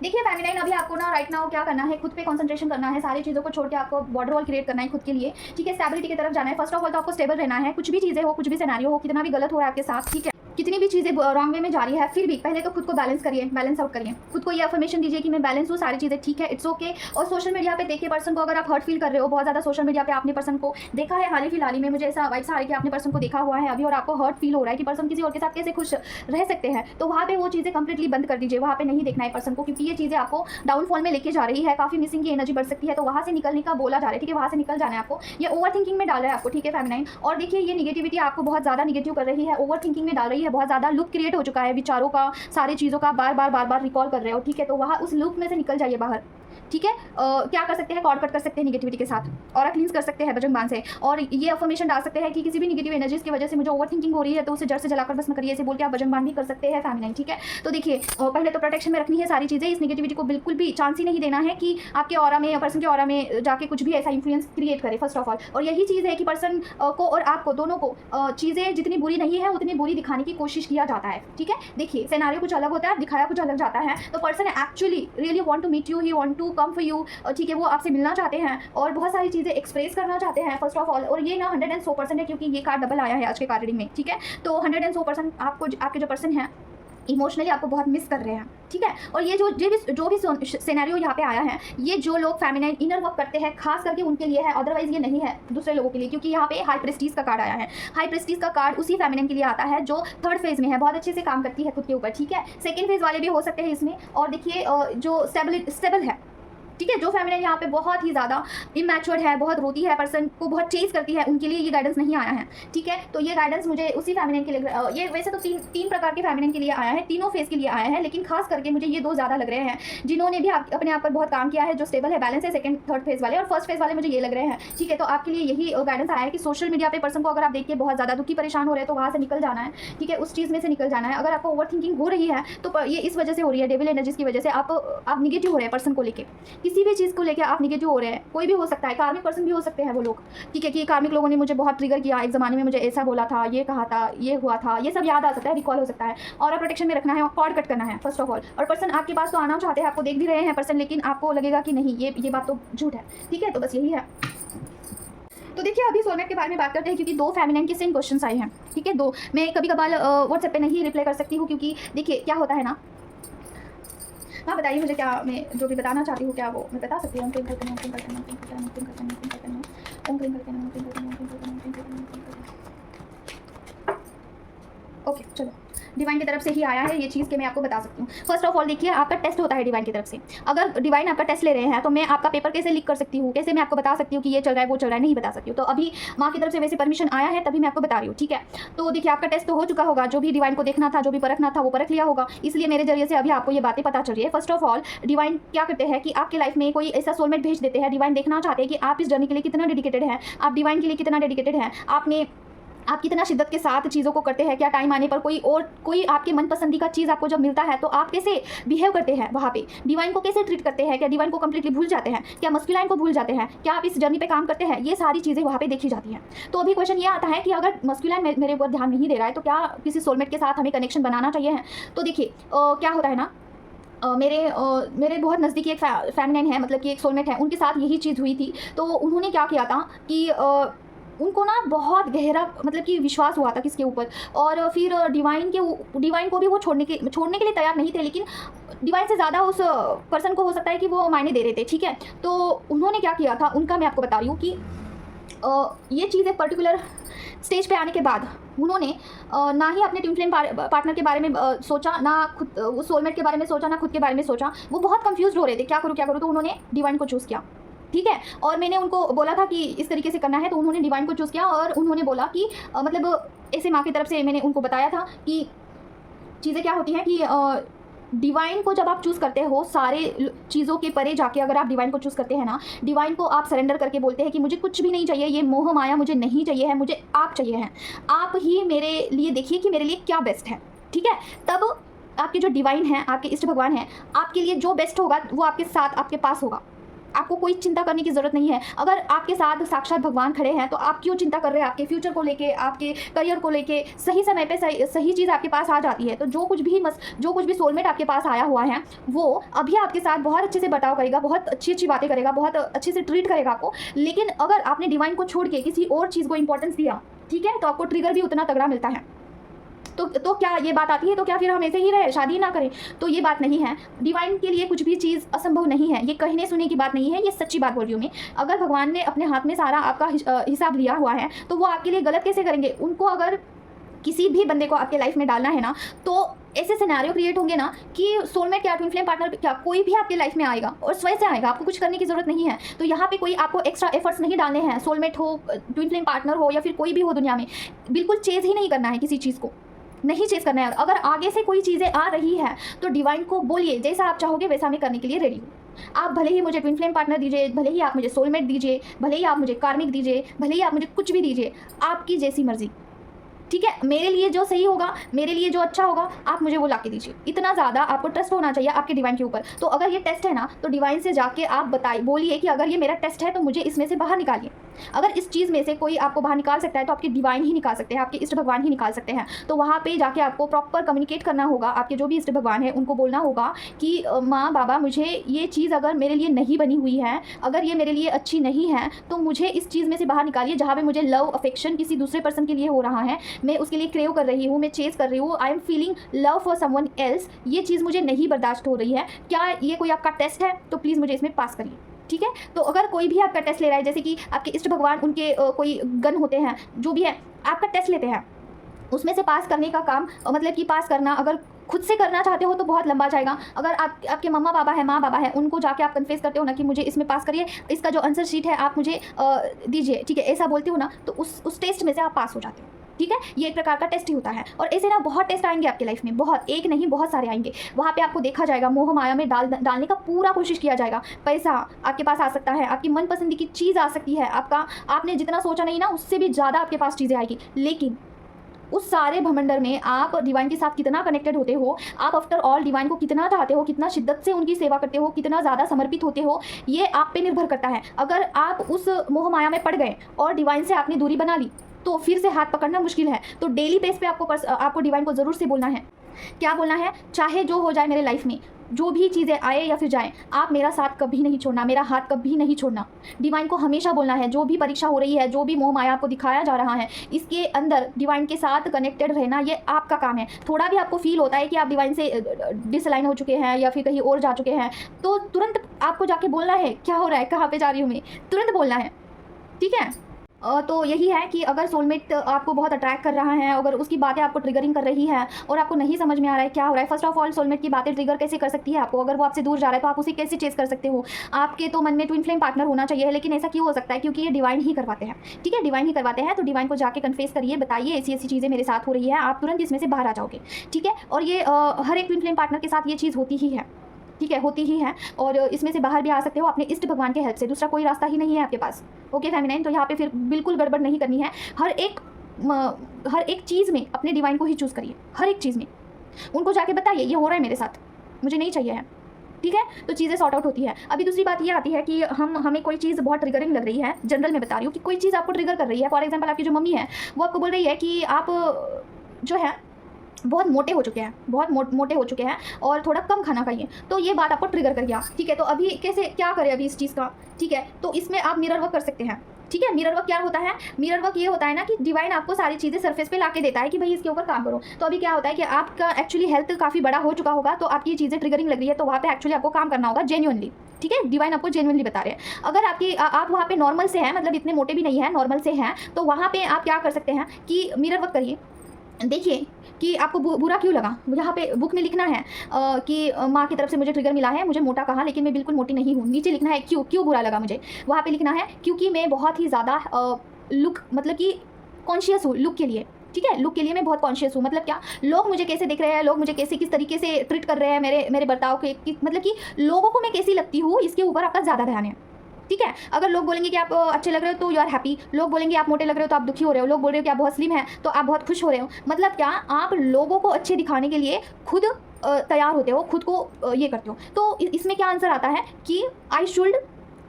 देखिए फेमिनाइन, अभी आपको ना राइट नाउ क्या करना है, खुद पे कंसंट्रेशन करना है, सारी चीज़ों को छोड़ के आपको बॉर्डर वॉल क्रिएट करना है खुद के लिए, ठीक है। स्टेबिलिटी की तरफ जाना है। फर्स्ट ऑफ ऑल तो आपको स्टेबल रहना है, कुछ भी चीज़ें हो, कुछ भी सिनेरियो हो, कितना भी गलत हो रहा है आपके साथ, ठीक है, कितनी भी चीज़ें रॉन्ग वे में जा रही है, फिर भी पहले तो खुद को बैलेंस करिए, बैलेंस आउट करिए, खुद को ये अफर्मेशन दीजिए कि मैं बैलेंस हूँ, सारी चीज़ें ठीक है, इट्स ओके। और सोशल मीडिया पे देखिए पर्सन को, अगर आप हर्ट फील कर रहे हो बहुत ज़्यादा, सोशल मीडिया पे आपने पर्सन को देखा है, हाल ही फिलहाल में मुझे ऐसा वाइब्स आ रहा है कि आपने पर्सन को देखा हुआ है अभी, और आपको हर्ट फील हो रहा है कि पर्सन किसी और के साथ कैसे खुश रह सकते हैं, तो वहाँ पे वो चीज़ें कंप्लीटली बंद कर दीजिए, वहाँ पे नहीं देखना है पर्सन को, क्योंकि ये चीज़ें आपको डाउनफॉल में लेके जा रही है, काफ़ी मिसिंग की एनर्जी बढ़ सकती है, तो वहाँ से निकलने का बोला जा रहा है, ठीक है, वहाँ से निकल जाना है आपको। ये ओवर थिंकिंग में डाल रहा है आपको, ठीक है फेमिनाइन। और देखिए ये निगेटिविटी आपको बहुत ज़्यादा निगेटिव कर रही है, ओवर थिंकिंग में डाल रही है, बहुत ज़्यादा लूप क्रिएट हो चुका है विचारों का, सारी चीज़ों का बार बार रिकॉल कर रहे हो, ठीक है, तो वहाँ उस लूप में से निकल जाइए बाहर, ठीक है। क्या कर सकते हैं, कॉर्ड कट कर सकते हैं निगेटिविटी के साथ, और क्लींस कर सकते हैं बजरंग बाण से, और ये अफर्मेशन डाल सकते हैं कि किसी भी निगेटिव एनर्जीज की वजह से मुझे ओवर थिंकिंग हो रही है, तो उसे जड़ से जलाकर भस्म करिए, ऐसे बोल के आप बजरंग बाण भी कर सकते हैं फेमिनाइन, ठीक है। तो देखिए पहले तो प्रोटेक्शन में रखनी है सारी चीज़ें, इस निगेटिविटी को बिल्कुल भी चांस ही नहीं देना है कि आपके ऑरा में या पर्सन के ऑरा में जाके कुछ भी ऐसा इन्फ्लुएंस क्रिएट करे, फर्स्ट ऑफ ऑल। और यही चीज़ है कि पर्सन को और आपको दोनों को चीज़ें जितनी बुरी नहीं है उतनी बुरी दिखाने की कोशिश किया जाता है, ठीक है। देखिए सिनेरियो कुछ अलग होता है, दिखाया कुछ अलग जाता है, तो person actually really want to meet you, he want to come for you, ठीक है, वो आपसे मिलना चाहते हैं और बहुत सारी चीज़ें एक्सप्रेस करना चाहते हैं फर्स्ट ऑफ ऑल। और ये ना 100% है, क्योंकि ये कार्ड डबल आया है आज के कार्ड रीडिंग में, ठीक है। तो 100% आपको, आपके जो पर्सन हैं इमोशनली आपको बहुत मिस कर रहे हैं, ठीक है। और ये जो भी सिनेरियो यहाँ पे आया है, ये जो लोग फेमिनाइन इनर वर्क करते हैं खास करके उनके लिए है, अदरवाइज ये नहीं है दूसरे लोगों के लिए, क्योंकि यहाँ पे हाई प्रेस्टीज का कार्ड आया है। हाई प्रेस्टीज का कार्ड उसी फेमिनाइन के लिए आता है जो थर्ड फेज में है, बहुत अच्छे से काम करती है खुद के ऊपर, ठीक है। सेकेंड फेज वाले भी हो सकते हैं इसमें। और देखिए जो स्टेबल है, ठीक है। जो फेमिनिन यहाँ पे बहुत ही ज़्यादा इमैच्योर्ड है, बहुत रोती है, पर्सन को बहुत चेज करती है, उनके लिए ये गाइडेंस नहीं आया है। ठीक है, तो ये गाइडेंस मुझे उसी फेमिनिन के लिए, ये वैसे तो तीन प्रकार के फेमिनिन के लिए आया है, तीनों फेज के लिए आया है, लेकिन खास करके मुझे ये 2 ज़्यादा लग रहे हैं जिन्होंने भी अपने आप पर बहुत काम किया है, जो स्टेबल है, बैलेंस है, सेकंड थर्ड फेज वाले, और फर्स्ट फेज वाले मुझे ये लग रहे हैं। ठीक है, तो आपके लिए यही गाइडेंस आया है कि सोशल मीडिया पे पर्सन को अगर आप देखिए बहुत ज़्यादा दुखी परेशान हो रहे हैं तो वहाँ से निकल जाना है। ठीक है, उस चीज़ में से निकल जाना है। अगर आपको ओवर थिंकिंग हो रही है तो ये इस वजह से हो रही है, डेविल एनर्जीज की वजह से आप निगेटिव हो रहे हैं पर्सन को लेके, किसी भी चीज़ को लेकर आप निगेटिव हो रहे हैं। कोई भी हो सकता है, कार्मिक पर्सन भी हो सकते हैं वो लोग। ठीक है, कि कार्मिक लोगों ने मुझे बहुत ट्रिगर किया, एक ज़माने में मुझे ऐसा बोला था, ये कहा था, ये हुआ था, ये सब याद आ सकता है, रिकॉल हो सकता है। और प्रोटेक्शन में रखना है, कॉर्ड कट करना है फर्स्ट ऑफ ऑल। और पर्सन आपके पास तो आना चाहते हैं, आपको देख भी रहे हैं पर्सन, लेकिन आपको लगेगा कि नहीं ये बात तो झूठ है। ठीक है, तो बस यही है। तो देखिए अभी सोलमेट के बारे में बात करते हैं, क्योंकि 2 फेमिनिन के सेम क्वेश्चंस आए हैं। ठीक है, 2 मैं कभी कभार व्हाट्सएप पे नहीं रिप्लाई कर सकती हूँ, क्योंकि देखिए क्या होता है ना, हाँ बताइए मुझे, क्या मैं जो भी बताना चाहती हूँ क्या वो मैं बता सकती हूँ। ओके चलो, डिवाइन की तरफ से ही आया है ये चीज़ कि मैं आपको बता सकती हूँ। फर्स्ट ऑफ ऑल देखिए, आपका टेस्ट होता है डिवाइन की तरफ से। अगर डिवाइन आपका टेस्ट ले रहे हैं तो मैं आपका पेपर कैसे लीक कर सकती हूँ, कैसे मैं आपको बता सकती हूँ कि ये चल रहा है वो चल रहा है, नहीं बता सकती हूँ। तो अभी माँ की तरफ से वैसे परमिशन आया है तभी मैं आपको बता रही हूँ। ठीक है, तो देखिए आपका टेस्ट तो हो चुका होगा, जो भी डिवाइन को देखना था, जो भी परखना था वो परख लिया होगा, इसलिए मेरे जरिए से अभी आपको ये बातें पता चल रही है। फर्स्ट ऑफ ऑल डिवाइन क्या करते हैं कि आपके लाइफ में कोई ऐसा सोलमेट भेज देते हैं। डिवाइन देखना चाहते हैं कि आप इस जर्नी के लिए कितना डेडिकेटेड हैं, आप डिवाइन के लिए कितना डेडिकेटेड हैं, आप कितना शिद्दत के साथ चीज़ों को करते हैं। क्या टाइम आने पर कोई आपके मनपसंदी का चीज़ आपको जब मिलता है तो आप कैसे बिहेव करते हैं वहाँ पे, डिवाइन को कैसे ट्रीट करते हैं, क्या डिवाइन को कंप्लीटली भूल जाते हैं, क्या मस्कुलाइन को भूल जाते हैं, क्या आप इस जर्नी पे काम करते हैं, ये सारी चीज़ें वहाँ पे देखी जाती हैं। तो अभी क्वेश्चन ये आता है कि अगर मस्कुलाइन मेरे ऊपर ध्यान नहीं दे रहा है तो क्या किसी सोलमेट के साथ हमें कनेक्शन बनाना चाहिए है। तो देखिए क्या होता है ना, मेरे बहुत नज़दीकी एक फेमिनिन है, मतलब कि एक सोलमेट है, उनके साथ यही चीज़ हुई थी। तो उन्होंने क्या किया था कि उनको ना बहुत गहरा मतलब कि विश्वास हुआ था किसके ऊपर, और फिर डिवाइन को भी वो छोड़ने के लिए तैयार नहीं थे, लेकिन डिवाइन से ज़्यादा उस पर्सन को हो सकता है कि वो मायने दे रहे थे। ठीक है, तो उन्होंने क्या किया था, उनका मैं आपको बता रही हूँ कि ये चीज़ एक पर्टिकुलर स्टेज पे आने के बाद उन्होंने ना ही अपने ट्विन फ्लेम पार्टनर के बारे में सोचा, ना खुद उस सोलमेट के बारे में सोचा, ना खुद के बारे में सोचा। वो बहुत कंफ्यूज हो रहे थे, क्या करूँ, तो उन्होंने डिवाइन को चूज़ किया। ठीक है, और मैंने उनको बोला था कि इस तरीके से करना है, तो उन्होंने डिवाइन को चूज़ किया, और उन्होंने बोला कि मतलब ऐसे माँ की तरफ से मैंने उनको बताया था कि चीज़ें क्या होती हैं कि डिवाइन को जब आप चूज़ करते हो, सारे चीज़ों के परे जाके अगर आप डिवाइन को चूज़ करते हैं ना, डिवाइन को आप सरेंडर करके बोलते हैं कि मुझे कुछ भी नहीं चाहिए, ये मोह माया मुझे नहीं चाहिए है, मुझे आप चाहिए हैं, आप ही मेरे लिए देखिए कि मेरे लिए क्या बेस्ट है। ठीक है, तब आपके जो डिवाइन हैं, आपके इष्ट भगवान हैं, आपके लिए जो बेस्ट होगा वो आपके साथ आपके पास होगा। आपको कोई चिंता करने की ज़रूरत नहीं है। अगर आपके साथ साक्षात भगवान खड़े हैं तो आप क्यों चिंता कर रहे हैं आपके फ्यूचर को लेके, आपके करियर को लेके। सही समय पे सही चीज़ आपके पास आ जाती है। तो जो कुछ भी सोलमेट आपके पास आया हुआ है वो अभी आपके साथ बहुत अच्छे से बर्ताव करेगा, बहुत अच्छी बातें करेगा, बहुत अच्छे से ट्रीट करेगा आपको। लेकिन अगर आपने डिवाइन को छोड़ के किसी और चीज़ को इंपॉर्टेंस दिया, ठीक है, तो आपको ट्रिगर भी उतना तगड़ा मिलता है। तो क्या ये बात आती है, तो क्या फिर हम ऐसे ही रहे, शादी ना करें? तो ये बात नहीं है। डिवाइन के लिए कुछ भी चीज़ असंभव नहीं है, ये कहने सुनने की बात नहीं है, ये सच्ची बात बोल रही हूँ मैं। अगर भगवान ने अपने हाथ में सारा आपका हिसाब लिया हुआ है तो वो आपके लिए गलत कैसे करेंगे? उनको अगर किसी भी बंदे को आपके लाइफ में डालना है ना, तो ऐसे सिनेरियो क्रिएट होंगे ना कि सोलमेट क्या, ट्विन फ्लेम पार्टनर क्या, कोई भी आपके लाइफ में आएगा और स्वयं से आएगा, आपको कुछ करने की जरूरत नहीं है। तो यहाँ पे कोई आपको एक्स्ट्रा एफर्ट्स नहीं डालने हैं। सोलमेट हो, ट्विन फ्लेम पार्टनर हो, या फिर कोई भी हो दुनिया में, बिल्कुल चेज ही नहीं करना है, किसी चीज़ को नहीं चेज करना है। अगर आगे से कोई चीज़ें आ रही है तो डिवाइन को बोलिए जैसा आप चाहोगे वैसा मैं करने के लिए रेडी हूँ। आप भले ही मुझे ट्विन फ्लेम पार्टनर दीजिए, भले ही आप मुझे सोलमेट दीजिए, भले ही आप मुझे कार्मिक दीजिए, भले ही आप मुझे कुछ भी दीजिए, आपकी जैसी मर्जी। ठीक है, मेरे लिए जो सही होगा, मेरे लिए जो अच्छा होगा, आप मुझे वो ला के दीजिए। इतना ज़्यादा आपको ट्रस्ट होना चाहिए आपके डिवाइन के ऊपर। तो अगर ये टेस्ट है ना, तो डिवाइन से जाके आप बोलिए कि अगर ये मेरा टेस्ट है तो मुझे इसमें से बाहर निकालिए। अगर इस चीज़ में से कोई आपको बाहर निकाल सकता है तो आपके डिवाइन ही निकाल सकते हैं, आपके इष्ट भगवान ही निकाल सकते हैं। तो वहाँ पे जाके आपको प्रॉपर कम्युनिकेट करना होगा। आपके जो भी इष्ट भगवान है उनको बोलना होगा कि माँ बाबा, मुझे ये चीज़ अगर मेरे लिए नहीं बनी हुई है, अगर ये मेरे लिए अच्छी नहीं है, तो मुझे इस चीज़ में से बाहर निकालिए। जहाँ पे मुझे लव अफेक्शन किसी दूसरे पर्सन के लिए हो रहा है, मैं उसके लिए क्रेव कर रही हूँ, मैं चेज कर रही हूँ, I am feeling love for someone else, ये चीज़ मुझे नहीं बर्दाश्त हो रही है। क्या ये कोई आपका टेस्ट है? तो प्लीज़ मुझे इसमें पास करिए। ठीक है, तो अगर कोई भी आपका टेस्ट ले रहा है, जैसे कि आपके इष्ट भगवान, उनके कोई गन होते हैं, जो भी है, आपका टेस्ट लेते हैं, उसमें से पास करने का काम, मतलब कि पास करना, अगर खुद से करना चाहते हो तो बहुत लंबा जाएगा। अगर आपके मम्मा पापा है, माँ बाबा है, उनको जाके आप कन्फेस करते हो ना कि मुझे इसमें पास करिए, इसका जो आंसर शीट है आप मुझे दीजिए, ठीक है, ऐसा बोलते हो ना, तो उस टेस्ट में से आप पास हो जाते हो। ठीक है, ये एक प्रकार का टेस्ट ही होता है। और ऐसे ना बहुत टेस्ट आएंगे आपके लाइफ में, बहुत, एक नहीं बहुत सारे आएंगे। वहाँ पे आपको देखा जाएगा, मोह माया में डालने का पूरा कोशिश किया जाएगा। पैसा आपके पास आ सकता है, आपकी मनपसंद की चीज़ आ सकती है, आपने जितना सोचा नहीं ना उससे भी ज़्यादा आपके पास चीज़ें आएगी। लेकिन उस सारे भमंडर में आप डिवाइन के साथ कितना कनेक्टेड होते हो, आप आफ्टर ऑल डिवाइन को कितना चाहते हो, कितना शिद्दत से उनकी सेवा करते हो, कितना ज़्यादा समर्पित होते हो, ये आप पे निर्भर करता है। अगर आप उस मोह माया में पड़ गए और डिवाइन से आपने दूरी बना ली तो फिर से हाथ पकड़ना मुश्किल है। तो डेली बेस पे आपको डिवाइन को ज़रूर से बोलना है। क्या बोलना है? चाहे जो हो जाए मेरे लाइफ में, जो भी चीज़ें आए या फिर जाए, आप मेरा साथ कभी नहीं छोड़ना, मेरा हाथ कभी नहीं छोड़ना। डिवाइन को हमेशा बोलना है, जो भी परीक्षा हो रही है, जो भी मोह माया आपको दिखाया जा रहा है, इसके अंदर डिवाइन के साथ कनेक्टेड रहना ये आपका काम है। थोड़ा भी आपको फील होता है कि आप डिवाइन से डिसलाइन हो चुके हैं या फिर कहीं और जा चुके हैं, तो तुरंत आपको जाके बोलना है, क्या हो रहा है, कहाँ पे जा रही हूँ मैं, तुरंत बोलना है। ठीक है, तो यही है कि अगर सोलमेट आपको बहुत अट्रैक्ट कर रहा है, अगर उसकी बातें आपको ट्रिगरिंग कर रही है और आपको नहीं समझ में आ रहा है क्या हो रहा है, फर्स्ट ऑफ ऑल सोलमेट की बातें ट्रिगर कैसे कर सकती है आपको? अगर वो आपसे दूर जा रहा है तो आप उसे कैसे चेस कर सकते हो? आपके तो मन में ट्विन फ्लेम पार्टनर होना चाहिए, लेकिन ऐसा क्यों हो सकता है? क्योंकि ये डिवाइन ही करवाते हैं। ठीक है, डिवाइन ही करवाते हैं। तो डिवाइन को जाके कन्फेस करिए, बताइए ऐसी ऐसी चीज़ें मेरे साथ हो रही है, आप तुरंत इसमें से बाहर आ जाओगे। ठीक है, और ये हर एक ट्विन फ्लेम पार्टनर के साथ ये चीज़ होती ही है। ठीक है, होती ही है, और इसमें से बाहर भी आ सकते हो अपने इष्ट भगवान के हेल्प से। दूसरा कोई रास्ता ही नहीं है आपके पास। ओके फेमिनाइन, तो यहाँ पे फिर बिल्कुल गड़बड़ नहीं करनी है। हर एक चीज़ में अपने डिवाइन को ही चूज़ करिए, हर एक चीज़ में उनको जाके बताइए ये हो रहा है मेरे साथ, मुझे नहीं चाहिए है। ठीक है, तो चीज़ें सॉर्ट आउट होती है। अभी दूसरी बात ये आती है कि हमें कोई चीज़ बहुत ट्रिगरिंग लग रही है, जनरल में बता रही हूँ कि कोई चीज़ आपको ट्रिगर कर रही है। फॉर एग्जाम्पल, आपकी जो मम्मी है वो आपको बोल रही है कि आप जो है बहुत मोटे हो चुके हैं, बहुत मोटे हो चुके हैं और थोड़ा कम खाना खाइए, तो ये बात आपको ट्रिगर कर गया। ठीक है, तो अभी कैसे क्या करें अभी इस चीज़ का? ठीक है, तो इसमें आप मिरर वर्क कर सकते हैं। ठीक है, मिरर वर्क क्या होता है? मिरर वर्क ये होता है ना कि डिवाइन आपको सारी चीज़ें सरफेस पे लाके देता है कि भाई इसके ऊपर काम करो। तो अभी क्या होता है कि आपका एक्चुअली हेल्थ काफ़ी बड़ा हो चुका होगा, तो आपकी चीज़ें ट्रिगरिंग लग रही है, तो वहाँ पे एक्चुअली आपको काम करना होगा जेन्युइनली। ठीक है, डिवाइन आपको जेन्युइनली बता रहे हैं। अगर आप वहाँ पे नॉर्मल से हैं, मतलब इतने मोटे भी नहीं है, नॉर्मल से हैं, तो वहाँ पे आप क्या कर सकते हैं कि मिरर वर्क करिए, देखिए कि आपको बुरा क्यों लगा। यहाँ पे बुक में लिखना है कि माँ की तरफ से मुझे ट्रिगर मिला है, मुझे मोटा कहा लेकिन मैं बिल्कुल मोटी नहीं हूँ। नीचे लिखना है क्यों बुरा लगा मुझे। वहाँ पे लिखना है क्योंकि मैं बहुत ही ज़्यादा लुक, मतलब कि कॉन्शियस हूँ लुक के लिए। ठीक है, लुक के लिए मैं बहुत कॉन्शियस हूँ। मतलब क्या, लोग मुझे कैसे देख रहे हैं, लोग मुझे कैसे किस तरीके से ट्रीट कर रहे हैं, मेरे बर्ताव के, मतलब कि लोगों को मैं कैसी लगती हूँ, इसके ऊपर आपका ज़्यादा ध्यान है। ठीक है, अगर लोग बोलेंगे कि आप अच्छे लग रहे हो तो यू आर हैप्पी, लोग बोलेंगे आप मोटे लग रहे हो तो आप दुखी हो रहे हो, लोग बोल रहे हो कि आप बहुत स्लिम है तो आप बहुत खुश हो रहे हो। मतलब क्या, आप लोगों को अच्छे दिखाने के लिए खुद तैयार होते हो, खुद को ये करते हो। तो इसमें क्या आंसर आता है कि I should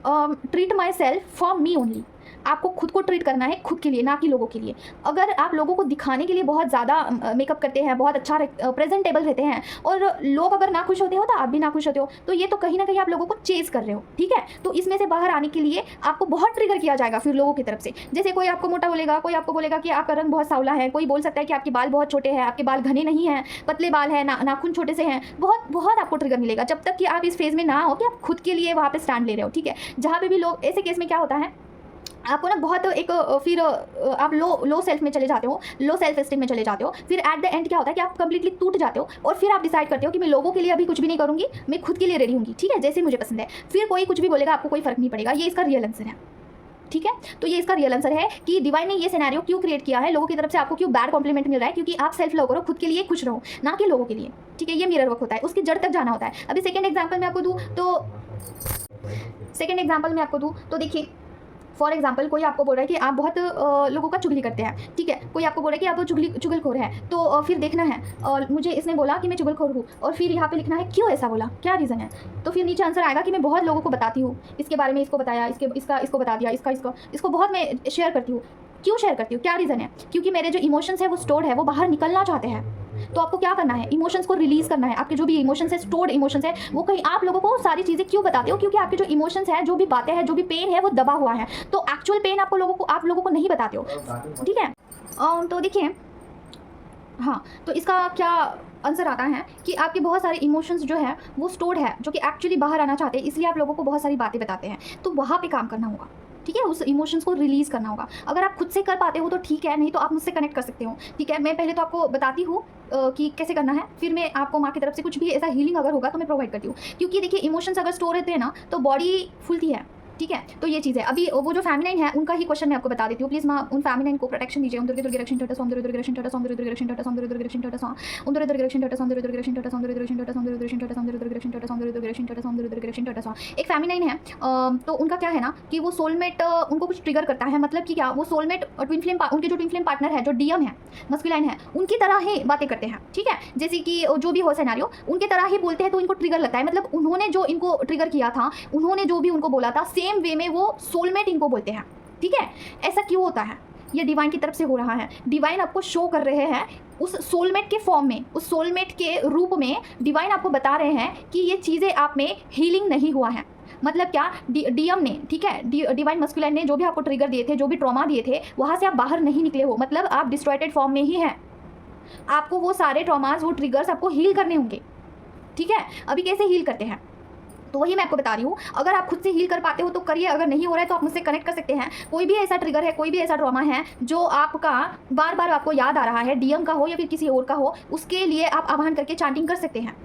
treat my self for me only. आपको खुद को ट्रीट करना है खुद के लिए, ना कि लोगों के लिए। अगर आप लोगों को दिखाने के लिए बहुत ज़्यादा मेकअप करते हैं, बहुत अच्छा प्रेजेंटेबल रहते हैं, और लोग अगर ना खुश होते हो तो आप भी ना खुश होते हो, तो ये तो कहीं ना कहीं आप लोगों को चेज कर रहे हो। ठीक है, तो इसमें से बाहर आने के लिए आपको बहुत ट्रिगर किया जाएगा फिर लोगों की तरफ से। जैसे कोई आपको मोटा बोलेगा, कोई आपको बोलेगा कि आपका रंग बहुत सांवला है, कोई बोल सकता है कि आपके बाल बहुत छोटे हैं, आपके बाल घने नहीं हैं, पतले बाल हैं, नाखून छोटे से हैं। बहुत आपको ट्रिगर मिलेगा जब तक कि आप इस फेज़ में ना हो कि आप खुद के लिए वहाँ पर स्टैंड ले रहे हो। ठीक है, जहाँ पे भी लोग, ऐसे केस में क्या होता है, आपको ना बहुत एक फिर आप लो सेल्फ में चले जाते हो, लो सेल्फ एस्टीम में चले जाते हो। फिर एट द एंड क्या होता है कि आप कंप्लीटली टूट जाते हो, और फिर आप डिसाइड करते हो कि मैं लोगों के लिए अभी कुछ भी नहीं करूँगी, मैं खुद के लिए रेडी हूँगी। ठीक है, जैसे मुझे पसंद है, फिर कोई कुछ भी बोलेगा आपको कोई फर्क नहीं पड़ेगा। ये इसका रियल आंसर है। ठीक है, तो ये इसका रियल आंसर है कि डिवाइन ने ये सिनेरियो क्यों क्रिएट किया है, लोगों की तरफ से आपको क्यों बैड कॉम्प्लीमेंट मिल रहा है, क्योंकि आप सेल्फ लव करो, खुद के लिए खुश रहो, ना कि लोगों के लिए। ठीक है, ये मिरर वर्क होता है, उसकी जड़ तक जाना होता है। अभी सेकेंड एग्जाम्पल मैं आपको दूँ तो देखिए, फॉर एग्जाम्पल कोई आपको बोल रहा है कि आप बहुत लोगों का चुगली करते हैं। ठीक है, कोई आपको बोल रहा है कि आप चुगलखोर है, तो फिर देखना है और मुझे इसने बोला कि मैं चुगलखोर हूँ, और फिर यहाँ पे लिखना है क्यों ऐसा बोला, क्या रीज़न है। तो फिर नीचे आंसर आएगा कि मैं बहुत लोगों को बताती हूँ, इसके बारे में इसको बताया, इसको बता दिया, इसको बहुत मैं शेयर करती हूँ। क्यों शेयर करती हूँ, क्या रीज़न है? क्योंकि मेरे जो इमोशंस है वो स्टोर्ड है, वो बाहर निकलना चाहते हैं। तो आपको क्या करना है, इमोशंस को रिलीज करना है। आपके जो भी इमोशंस है, स्टोर्ड इमोशंस है, वो कहीं आप लोगों को सारी चीज़ें क्यों बताते हो, क्योंकि आपके जो इमोशंस है, जो भी बातें हैं, जो भी पेन है, वो दबा हुआ है। तो एक्चुअल पेन आप लोगों को नहीं बताते हो। ठीक है, तो देखिए, हाँ, तो इसका क्या आंसर आता है कि आपके बहुत सारे इमोशंस जो है वो स्टोर्ड है, जो कि एक्चुअली बाहर आना चाहते हैं, इसलिए आप लोगों को बहुत सारी बातें बताते हैं। तो वहाँ पे काम करना होगा। ठीक है, उस इमोशंस को रिलीज़ करना होगा। अगर आप खुद से कर पाते हो तो ठीक है, नहीं तो आप मुझसे कनेक्ट कर सकते हो। ठीक है, मैं पहले तो आपको बताती हूँ कि कैसे करना है, फिर मैं आपको माँ की तरफ से कुछ भी ऐसा हीलिंग अगर होगा तो मैं प्रोवाइड करती हूँ। क्योंकि देखिए इमोशंस अगर स्टोर रहते हैं ना तो बॉडी फूलती है। ठीक है, तो ये चीज़ है। अभी वो जो फेमिनाइन है उनका ही क्वेश्चन मैं आपको बता देती हूँ। प्लीज़ माँ उन फेमिनाइन को प्रोटेक्शन दीजिए। ओम दुर्गे दुर्गे रक्षण टटस, ओम दुर्गे दुर्गे रक्षण टटस, ओम दुर्गे दुर्गे रक्षण टटस, ओम दुर्गे दुर्गे रक्षण टटस, ओम दुर्गे दुर्गे रक्षण टटस, ओम दुर्गे दुर्गे रक्षण टटस, ओम दुर्गे दुर्गे रक्षण टटस, ओम दुर्गे दुर्गे रक्षण टटस, ओम दुर्गे दुर्गे रक्षण टटस, ओम दुर्गे दुर्गे रक्षण टटस, ओम दुर्गे दुर्गे रक्षण टटस। एक फेमिनाइन है, तो उनका क्या है ना कि वो सोलमेट उनको कुछ ट्रिगर करता है। मतलब कि क्या, वो सोलमेट ट्विन फ्लेम, उनके जो ट्विन फ्लेम पार्टनर है, जो डीएम है, मस्कुलाइन है, उनकी तरह ही बातें करते हैं। ठीक है, जैसे कि जो भी हो सिनेरियो उनके तरह ही बोलते हैं तो इनको ट्रिगर लगता है। मतलब उन्होंने जो इनको ट्रिगर किया था, उन्होंने जो भी उनको बोला था, सेम वे में वो सोलमेट इनको बोलते हैं। ठीक है, ऐसा क्यों होता है? ये डिवाइन की तरफ से हो रहा है। डिवाइन आपको शो कर रहे हैं उस सोलमेट के फॉर्म में, उस सोलमेट के रूप में डिवाइन आपको बता रहे हैं कि ये चीज़ें आप में हीलिंग नहीं हुआ है। मतलब क्या, डीएम ने, ठीक है, डिवाइन मस्कुलाइन ने जो भी आपको ट्रिगर दिए थे, जो भी ट्रॉमा दिए थे, वहाँ से आप बाहर नहीं निकले हो। मतलब आप डिस्ट्रॉयटेड फॉर्म में ही हैं। आपको वो सारे ट्रॉमास, वो ट्रिगर्स आपको हील करने होंगे। ठीक है, अभी कैसे हील करते हैं तो वही मैं आपको बता रही हूँ। अगर आप खुद से हील कर पाते हो तो करिए, अगर नहीं हो रहा है तो आप मुझसे कनेक्ट कर सकते हैं। कोई भी ऐसा ट्रिगर है, कोई भी ऐसा ट्रॉमा है जो आपका बार बार आपको याद आ रहा है, डीएम का हो या फिर किसी और का हो, उसके लिए आप आह्वान करके चांटिंग कर सकते हैं।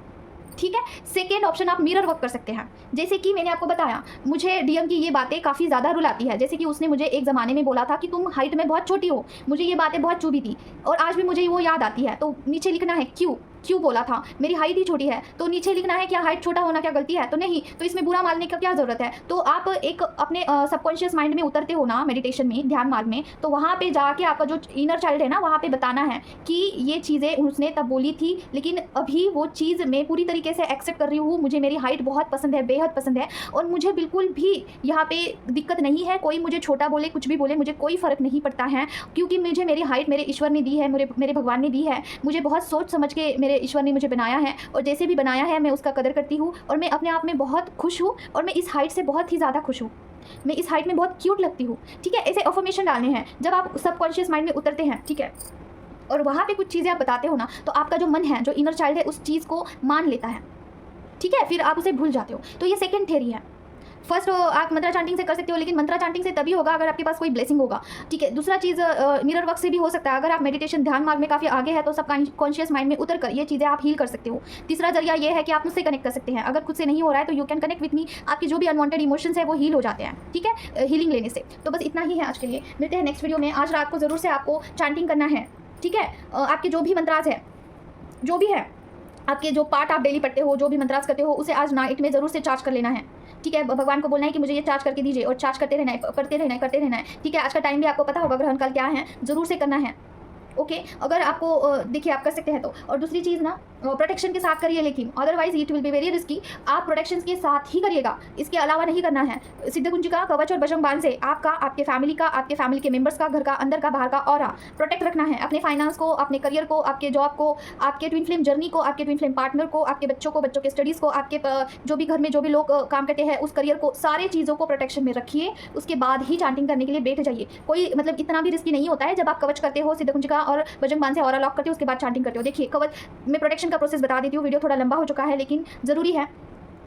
ठीक है, सेकेंड ऑप्शन आप मिरर वर्क कर सकते हैं। जैसे कि मैंने आपको बताया, मुझे डीएम की ये बातें काफ़ी ज़्यादा रुलाती है। जैसे कि उसने मुझे एक ज़माने में बोला था कि तुम हाइट में बहुत छोटी हो। मुझे ये बातें बहुत चुभी थी और आज भी मुझे वो याद आती है। तो नीचे लिखना है क्यों बोला था, मेरी हाइट ही छोटी है, तो नीचे लिखना है क्या हाइट छोटा होना क्या गलती है? तो नहीं, तो इसमें बुरा मानने का क्या ज़रूरत है? तो आप एक अपने सबकॉन्शियस माइंड में उतरते हो ना मेडिटेशन में, ध्यान मार्ग में, तो वहाँ पे जाके आपका जो इनर चाइल्ड है ना, वहाँ पे बताना है कि ये चीज़ें उसने तब बोली थी, लेकिन अभी वो चीज़ मैं पूरी तरीके से एक्सेप्ट कर रही हूँ। मुझे मेरी हाइट बहुत पसंद है, बेहद पसंद है, और मुझे बिल्कुल भी यहाँ पे दिक्कत नहीं है। कोई मुझे छोटा बोले, कुछ भी बोले, मुझे कोई फ़र्क नहीं पड़ता है, क्योंकि मुझे मेरी हाइट मेरे ईश्वर ने दी है, मेरे भगवान ने दी है। मुझे बहुत सोच समझ के मेरे ईश्वर ने मुझे बनाया है, और जैसे भी बनाया है मैं उसका कदर करती हूँ, और मैं अपने आप में बहुत खुश हूँ, और मैं इस हाइट से बहुत ही ज़्यादा खुश हूँ। मैं इस हाइट में बहुत क्यूट लगती हूँ। ठीक है, ऐसे अफर्मेशन डालने हैं जब आप सबकॉन्शियस माइंड में उतरते हैं। ठीक है, और वहाँ पे कुछ चीज़ें आप बताते हो ना, तो आपका जो मन है, जो इनर चाइल्ड है, उस चीज़ को मान लेता है। ठीक है, फिर आप उसे भूल जाते हो। तो ये सेकेंड थ्योरी है। फर्स्ट आप मंत्रा चांटिंग से कर सकते हो, लेकिन मंत्रा चांटिंग से तभी होगा अगर आपके पास कोई ब्लेसिंग होगा। ठीक है, दूसरा चीज़ मिरर वर्क से भी हो सकता है। अगर आप मेडिटेशन, ध्यान मार्ग में काफ़ी आगे है तो सब कॉन्शियस माइंड में उतर कर ये चीज़ें आप हील कर सकते हो। तीसरा जरिया ये है कि आप मुझसे कनेक्ट कर सकते हैं। अगर खुद से नहीं हो रहा है तो you can connect with me. आपके जो भी अनवांटेड इमोशंस है वो हील हो जाते हैं। ठीक है, हीलिंग लेने से। तो बस इतना ही है आज के लिए। मिलते हैं नेक्स्ट वीडियो में। आज रात को ज़रूर से आपको चांटिंग करना है। ठीक है, आपके जो भी मंत्राज है, जो भी है, आपके जो पार्ट आप डेली पढ़ते हो, जो भी मंत्रास करते हो, उसे आज नाइट में ज़रूर से चार्ज कर लेना है। ठीक है, भगवान को बोलना है कि मुझे ये चार्ज करके दीजिए, और चार्ज करते रहना है, करते रहना है। ठीक है, आज का टाइम भी आपको पता होगा, ग्रहण काल क्या है, ज़रूर से करना है। ओके, अगर आपको देखिए आप कर सकते हैं तो। और दूसरी चीज़ ना, प्रोटेक्शन के साथ करिए, लेकिन otherwise it will be very risky. आप प्रोटेक्शन के साथ ही करिएगा, इसके अलावा नहीं करना है। सिद्धकुंजिका, कवच और बजरंग बाण से आपका, आपके फैमिली का, आपके फैमिली के मेंबर्स का, घर का, अंदर का, बाहर का ऑरा प्रोटेक्ट रखना है। अपने फाइनेंस को, अपने करियर को, आपके जॉब को, आपके ट्विन फ्लेम जर्नी को, आपके ट्विन फ्लेम पार्टनर को, आपके बच्चों को, बच्चों के स्टडीज़ को, आपके जो भी घर में जो भी लोग काम करते हैं उस करियर को, सारे चीज़ों को प्रोटेक्शन में रखिए। उसके बाद ही चांटिंग करने के लिए बैठ जाइए। कोई मतलब इतना भी रिस्की नहीं होता है। जब आप कवच करते हो, सिद्धकुंजिका और बजरंग बाण से ऑरा लॉक करते हो, उसके बाद चांटिंग करते हो। देखिए, कवच में प्रोटेक्शन का प्रोसेस बता देती हूँ। वीडियो थोड़ा लंबा हो चुका है, लेकिन ज़रूरी है।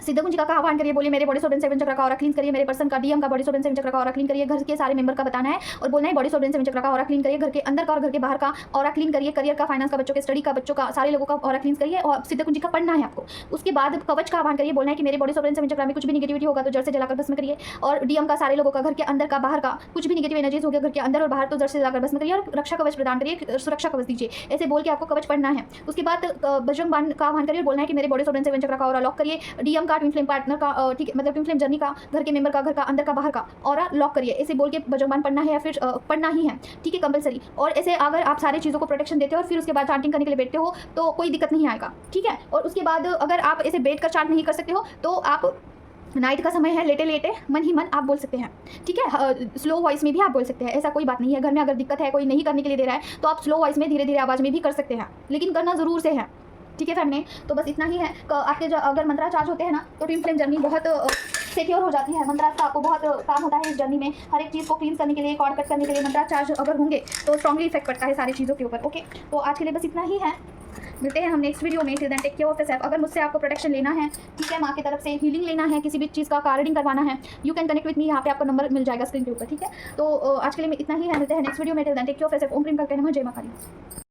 सिद्धकुंजिका का आह्वान करिए, बोलिए मेरे बॉडी सोल सेवन चक्र का ऑरा क्लीन करिए, मेरे पर्सन का, डीएम का बॉडी सोल सेवन चक्र का ऑरा क्लीन करिए। घर के सारे मेंबर का बताना है और बोलना है बॉडी सोल सेवन चक्र का ऑरा क्लीन करिए। घर के अंदर का और घर के बाहर का ऑरा क्लीन करिए। करियर का, फाइनेंस का, बच्चों के स्टडी का, बच्चों का, सारे लोगों का ऑरा क्लीन करिए। और सिद्धकुंजिका पढ़ना है आपको। उसके बाद कवच का आह्वान करिए, बोलना है कि मेरे बॉडी सोल सेवन चक्र में कुछ भी निगेटिविटी होगा तो जड़ से जलाकर भस्म करिए। और डीएम का, सारे लोगों का, घर के अंदर का, बाहर का, कुछ भी निगेटिव एनर्जीज हो गया घर के अंदर और बाहर, तो जड़ से जलाकर भस्म करिए। और रक्षा कवच प्रदान करिए, सुरक्षा कवच दीजिए। ऐसे बोल के आपको कवच पढ़ना है। उसके बाद बजरंग बाण का आह्वान करिए, बोलना है कि मेरे बॉडी सोल सेवन चक्र का ऑरा लॉक करिए। डीएम का, ट्विन फ्लेम पार्टनर का, ठीक है, मतलब ट्विन फ्लेम जर्नी का, घर के मेंबर का, घर का, अंदर का, बाहर का ऑरा लॉक करिए। ऐसे बोल के बजरंग बाण पढ़ना है, या फिर पढ़ना ही है। ठीक है, कंपलसरी। और ऐसे अगर आप सारी चीज़ों को प्रोटेक्शन देते हो और फिर उसके बाद चांटिंग करने के लिए बैठते हो तो कोई दिक्कत नहीं आएगा। ठीक है, और उसके बाद अगर आप ऐसे बैठ कर चांट नहीं कर सकते हो तो आप नाइट का समय है, लेटे लेटे मन ही मन आप बोल सकते हैं। ठीक है, स्लो वॉइस में भी आप बोल सकते हैं, ऐसा कोई बात नहीं है। घर में अगर दिक्कत है, कोई नहीं करने के लिए दे रहा है तो आप स्लो वॉइस में, धीरे धीरे आवाज़ में भी कर सकते हैं, लेकिन करना ज़रूर से है। ठीक है फैमिली, तो बस इतना ही है। आपके अगर मंत्रा चार्ज होते हैं ना तो ट्विन फ्लेम जर्नी बहुत सिक्योर हो जाती है। मंत्रा का आपको बहुत काम होता है इस जर्नी में, हर एक चीज़ को क्लीन करने के लिए, कॉर्ड कट करने के लिए। मंत्रा चार्ज अगर होंगे तो स्ट्रांगली इफेक्ट पड़ता है सारी चीज़ों के ऊपर। ओके, तो आज के लिए बस इतना ही है। मिलते हैं हम नेक्स्ट वीडियो में। Till then take care of yourself. अगर मुझसे आपको प्रोटेक्शन लेना है, ठीक है, माँ की तरफ से हीलिंग लेना है, किसी भी चीज़ का कार्डिंग करवाना है, you can connect with me. यहाँ पे आपको नंबर मिल जाएगा स्क्रीन के ऊपर, ठीक है। तो आज के लिए इतना ही है, मिलते हैं नेक्स्ट वीडियो में। Till then take care of yourself. ओम प्रेम करके नमः, जय मां काली।